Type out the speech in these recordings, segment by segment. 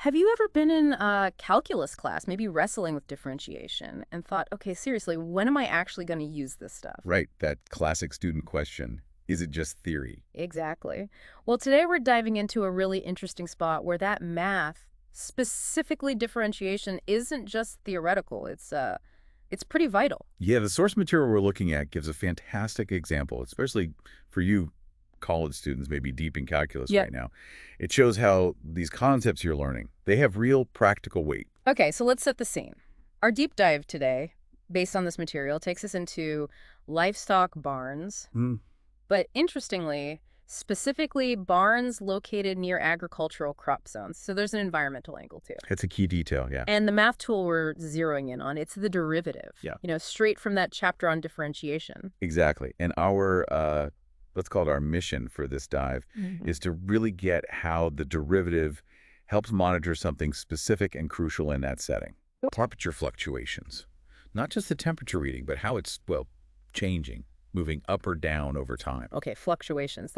Have you ever been in a calculus class, maybe wrestling with differentiation, and thought, okay, seriously, when am I actually going to use this stuff? Right, that classic student question. Is it just theory? Exactly. Well, today we're diving into a really interesting spot where that math, specifically differentiation, isn't just theoretical. It's pretty vital. Yeah, the source material we're looking at gives a fantastic example, especially for you college students, maybe deep in calculus Yep. right now. It shows how these concepts you're learning, they have real practical weight. Okay, so let's set the scene. Our deep dive today, based on this material, takes us into livestock barns. Hmm, But interestingly, specifically barns located near agricultural crop zones. So there's an environmental angle too. it's a key detail, yeah. And the math tool we're zeroing in on, it's the derivative, Yeah, straight from that chapter on differentiation. exactly. And our, let's call it our mission for this dive, Mhm. is to really get how the derivative helps monitor something specific and crucial in that setting. Temperature fluctuations. Not just the temperature reading, but how it's, well, changing, moving up or down over time. Okay, fluctuations.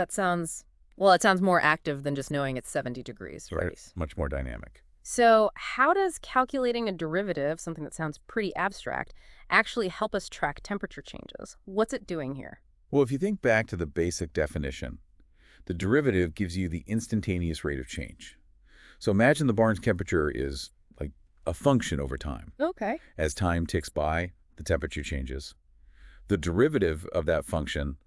Well, it sounds more active than just knowing it's 70 degrees, Right. right? Much more dynamic. So how does calculating a derivative, something that sounds pretty abstract, actually help us track temperature changes? What's it doing here? Well, if you think back to the basic definition, the derivative gives you the instantaneous rate of change. So imagine the barn's temperature is like a function over time. Okay. As time ticks by, the temperature changes. The derivative of that function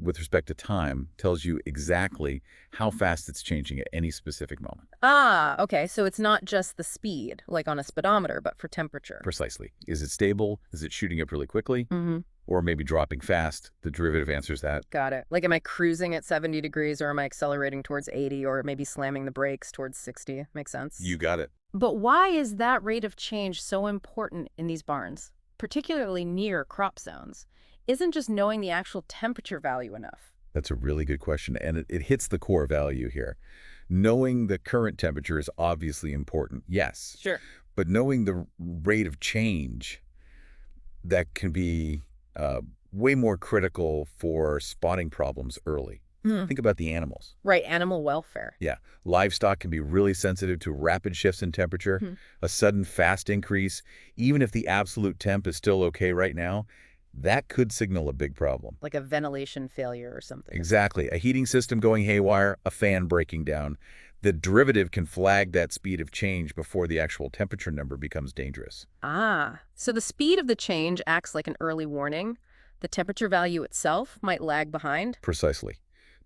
with respect to time tells you exactly how fast it's changing at any specific moment. Ah, okay. So it's not just the speed, like on a speedometer, but for temperature. Precisely. Is it stable? Is it shooting up really quickly? Mm-hmm. Or maybe dropping fast? The derivative answers that. Got it. Like, am I cruising at 70 degrees or am I accelerating towards 80 or maybe slamming the brakes towards 60? Makes sense. You got it. But why is that rate of change so important in these barns, particularly near crop zones? Isn't just knowing the actual temperature value enough? That's a really good question, and it hits the core value here. Knowing the current temperature is obviously important, yes, Sure. but knowing the rate of change, that can be way more critical for spotting problems early. Hmm. Think about the animals. Right, animal welfare. Yeah, livestock can be really sensitive to rapid shifts in temperature, Hmm. a sudden fast increase, even if the absolute temp is still okay right now, that could signal a big problem. Like a ventilation failure or something. Exactly. A heating system going haywire, a fan breaking down. The derivative can flag that speed of change before the actual temperature number becomes dangerous. Ah, so the speed of the change acts like an early warning. The temperature value itself might lag behind. Precisely.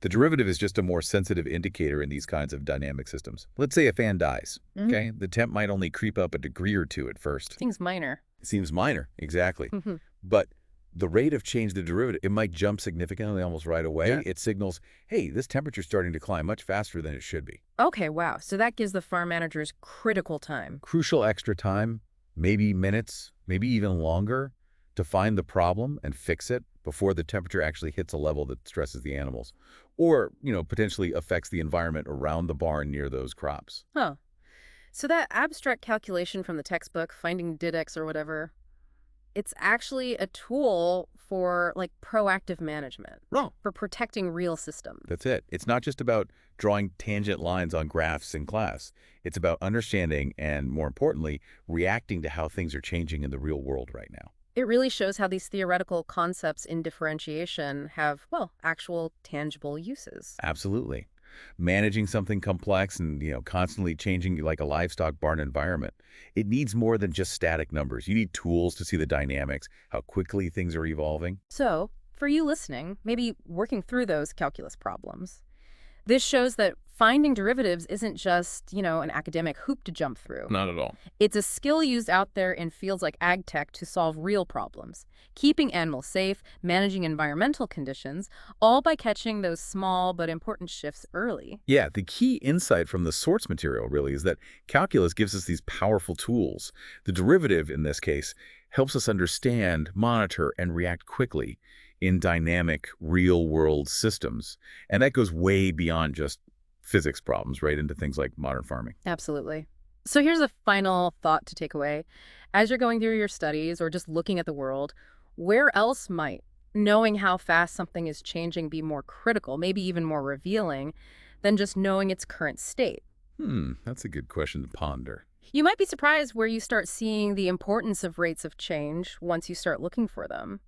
The derivative is just a more sensitive indicator in these kinds of dynamic systems. Let's say a fan dies. Mhm. Okay, the temp might only creep up a degree or two at first. Seems minor. It seems minor, exactly. Mhm. But the rate of change, the derivative, it might jump significantly almost right away. Yeah. It signals, hey, this temperature's starting to climb much faster than it should be. Okay, wow. So that gives the farm managers critical time. Crucial extra time, maybe minutes, maybe even longer, to find the problem and fix it before the temperature actually hits a level that stresses the animals or, potentially affects the environment around the barn near those crops. Huh. So that abstract calculation from the textbook, finding didx or whatever, it's actually a tool for like proactive management, Wrong. for protecting real systems. That's it. It's not just about drawing tangent lines on graphs in class. It's about understanding and, more importantly, reacting to how things are changing in the real world right now. It really shows how these theoretical concepts in differentiation have, well, actual tangible uses. Absolutely. Managing something complex and, constantly changing like a livestock barn environment, it needs more than just static numbers. You need tools to see the dynamics, how quickly things are evolving. So, for you listening, maybe working through those calculus problems, this shows that finding derivatives isn't just, an academic hoop to jump through. Not at all. It's a skill used out there in fields like ag tech to solve real problems, keeping animals safe, managing environmental conditions, all by catching those small but important shifts early. Yeah, the key insight from the source material really is that calculus gives us these powerful tools. The derivative, in this case, helps us understand, monitor, and react quickly in dynamic, real-world systems. And that goes way beyond just physics problems, right, into things like modern farming. Absolutely. So here's a final thought to take away. As you're going through your studies or just looking at the world, where else might knowing how fast something is changing be more critical, maybe even more revealing, than just knowing its current state? That's a good question to ponder. You might be surprised where you start seeing the importance of rates of change once you start looking for them.